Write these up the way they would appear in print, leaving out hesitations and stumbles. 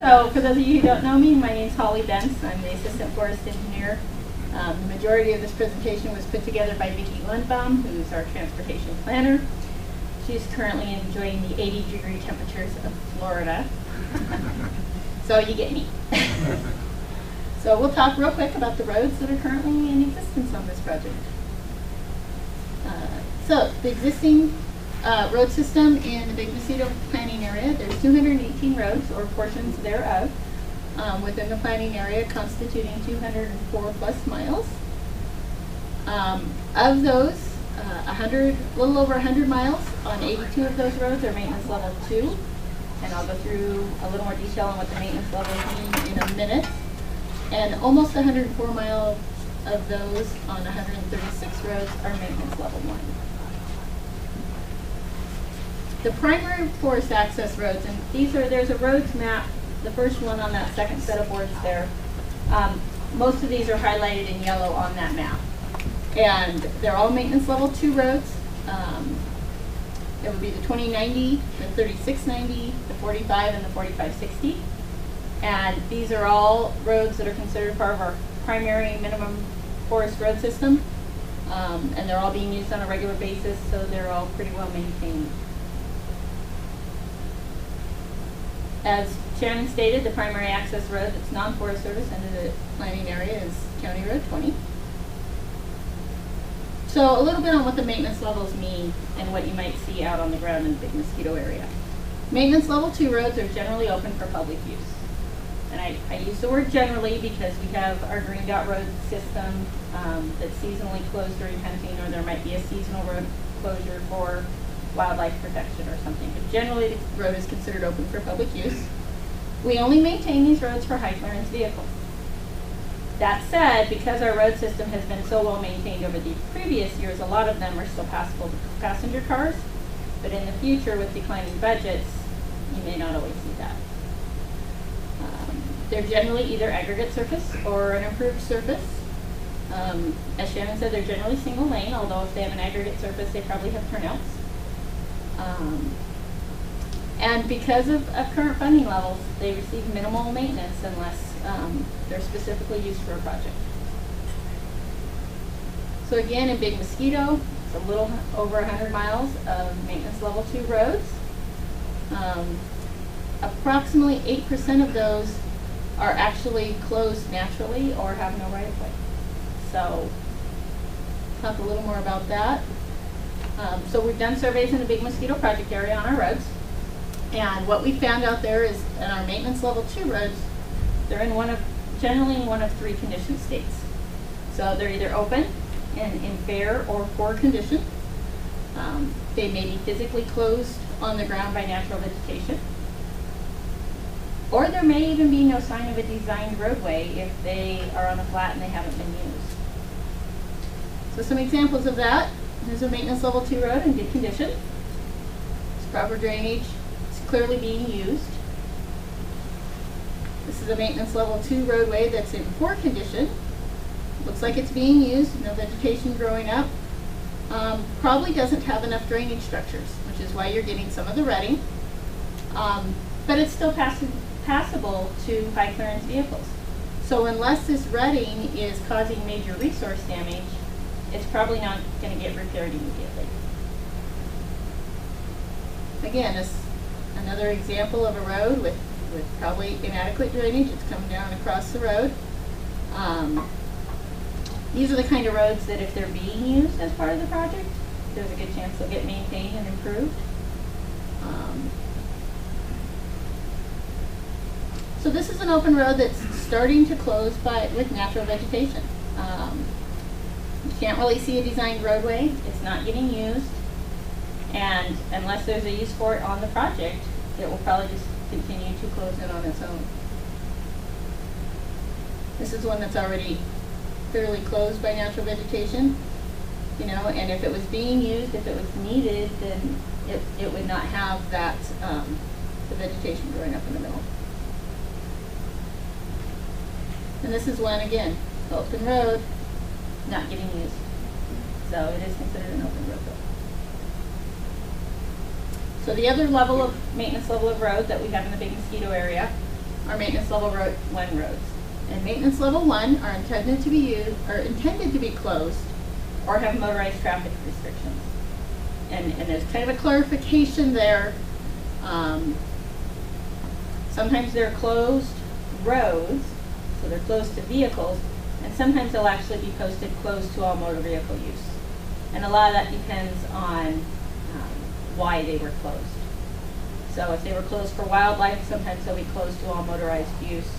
So for those of you who don't know me, my name is Holly Bentz. I'm the Assistant Forest Engineer. The majority of this presentation was put together by Vicki Lundbaum, who's our transportation planner. She's currently enjoying the 80-degree temperatures of Florida. So you get me. So we'll talk real quick about the roads that are currently in existence on this project. So the existing road system in the Big Mosquito planning area, there's 218 roads or portions thereof within the planning area, constituting 204 plus miles. Of those, a little over 100 miles on 82 of those roads are maintenance level 2, and I'll go through a little more detail on what the maintenance levels mean in a minute. And almost 104 miles of those on 136 roads are maintenance level 1. The primary forest access roads, and there's a roads map, the first one on that second set of boards there. Most of these are highlighted in yellow on that map. And they're all maintenance level 2 roads. It would be the 2090, the 3690, the 45, and the 4560. And these are all roads that are considered part of our primary minimum forest road system. And they're all being used on a regular basis, so they're all pretty well maintained. As Shannon stated, the primary access road that's non-Forest Service into the planning area is County Road 20. So a little bit on what the maintenance levels mean and what you might see out on the ground in the Big Mosquito area. Maintenance level 2 roads are generally open for public use. And I use the word generally because we have our green dot road system that's seasonally closed during hunting, or there might be a seasonal road closure for wildlife protection or something. But generally the road is considered open for public use. We only maintain these roads for high clearance vehicles. That said, because our road system has been so well maintained over the previous years, a lot of them are still passable to passenger cars. But in the future, with declining budgets, you may not always see that. They're generally either aggregate surface or an improved surface. As Shannon said, they're generally single lane, although if they have an aggregate surface, they probably have turnouts. And because of current funding levels, they receive minimal maintenance unless they're specifically used for a project. So again, in Big Mosquito, it's a little over 100 miles of maintenance level 2 roads. Approximately 8% of those are actually closed naturally or have no right of way. So talk a little more about that. So we've done surveys in the Big Mosquito Project area on our roads. And what we found out there is in our maintenance level 2 roads, they're generally in one of 3 condition states. So they're either open and in fair or poor condition. They may be physically closed on the ground by natural vegetation. Or there may even be no sign of a designed roadway if they are on a flat and they haven't been used. So some examples of that. There's a maintenance level 2 road in good condition. It's proper drainage. It's clearly being used. This is a maintenance level 2 roadway that's in poor condition. Looks like it's being used, no vegetation growing up. Probably doesn't have enough drainage structures, which is why you're getting some of the rutting. But it's still passable to high clearance vehicles. So unless this rutting is causing major resource damage, it's probably not going to get repaired immediately. Again, this another example of a road with probably inadequate drainage. It's coming down across the road. These are the kind of roads that if they're being used as part of the project, there's a good chance they'll get maintained and improved. So this is an open road that's starting to close with natural vegetation. You can't really see a designed roadway. It's not getting used. And unless there's a use for it on the project, it will probably just continue to close in on its own. This is one that's already fairly closed by natural vegetation. And if it was being used, if it was needed, then it would not have that, the vegetation growing up in the middle. And this is one, again, open road, not getting used. So it is considered an open road. So the other level of maintenance level of road that we have in the Big Mosquito area are maintenance level 1 roads. And maintenance level 1 are intended to be closed or have motorized traffic restrictions. And there's kind of a clarification there. Sometimes they're closed roads, so they're closed to vehicles, and sometimes they'll actually be posted closed to all motor vehicle use. And a lot of that depends on why they were closed. So if they were closed for wildlife, sometimes they'll be closed to all motorized use.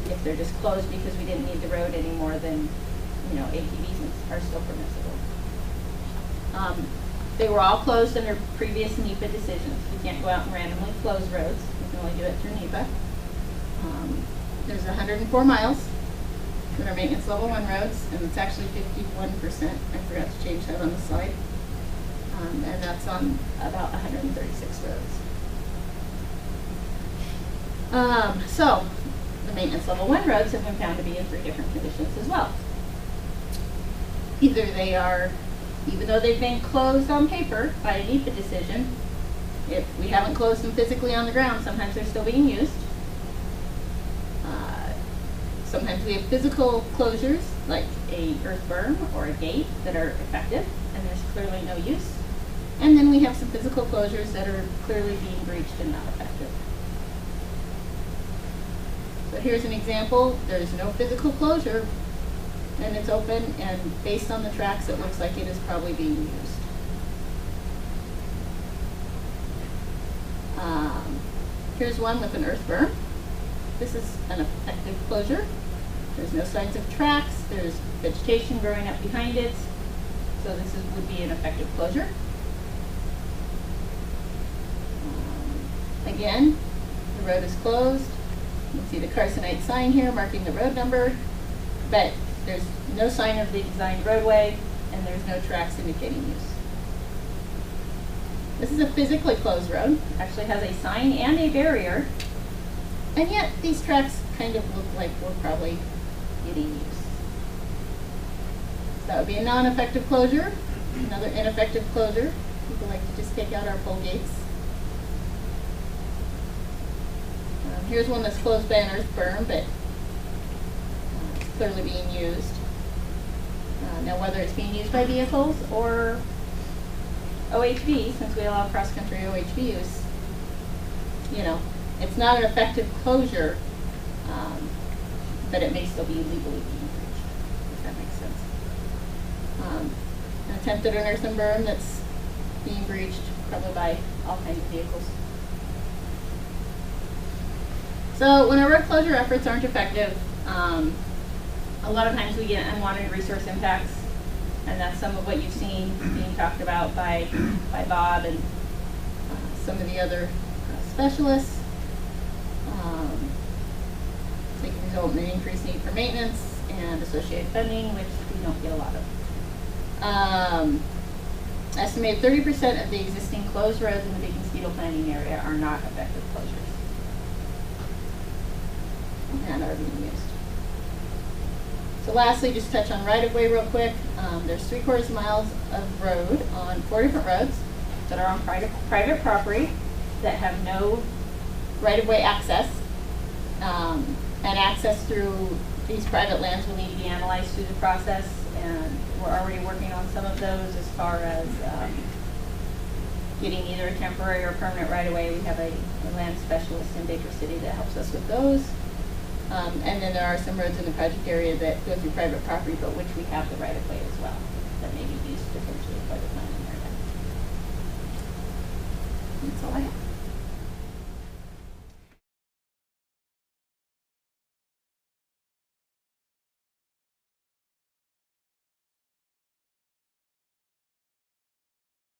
If they're just closed because we didn't need the road anymore, then ATVs are still permissible. They were all closed under previous NEPA decisions. You can't go out and randomly close roads. You can only do it through NEPA. There's 104 miles that are maintenance level 1 roads, and it's actually 51%. I forgot to change that on the slide. And that's on about 136 roads. So the maintenance level 1 roads have been found to be in 3 different conditions as well. Either they are, even though they've been closed on paper by a NEPA decision, if we haven't closed them physically on the ground, sometimes they're still being used. Sometimes we have physical closures, like a earth berm or a gate, that are effective, and there's clearly no use. And then we have some physical closures that are clearly being breached and not effective. So here's an example. There's no physical closure, and it's open, and based on the tracks, it looks like it is probably being used. Here's one with an earth berm. This is an effective closure. There's no signs of tracks. There's vegetation growing up behind it. So this would be an effective closure. Again, the road is closed. You can see the Carsonite sign here marking the road number, but there's no sign of the designed roadway, and there's no tracks indicating use. This is a physically closed road. Actually has a sign and a barrier, and yet these tracks kind of look like we're probably getting used. That would be a non-effective closure. Another ineffective closure. People like to just take out our pole gates. Here's one that's closed by an earth berm, but it's clearly being used. Now whether it's being used by vehicles or OHV, since we allow cross-country OHV use, it's not an effective closure, but it may still be legally being breached, if that makes sense. An attempted an earthen berm that's being breached, probably by all kinds of vehicles. So when our road closure efforts aren't effective, a lot of times we get unwanted resource impacts, and that's some of what you've seen being talked about by Bob and some of the other specialists. They can result in an increased need for maintenance and associated funding, which we don't get a lot of. Estimated 30% of the existing closed roads in the Big Mosquito planning area are not effective closures and are being used. So lastly, just touch on right-of-way real quick. There's 3/4 miles of road on 4 different roads that are on private property that have no right-of-way access. And access through these private lands will need to be analyzed through the process, and we're already working on some of those as far as getting either a temporary or permanent right-of-way. We have a land specialist in Baker City that helps us with those. And then there are some roads in the project area that go through private property, but which we have the right-of-way as well, that may be used potentially by the planning area. That's all I have.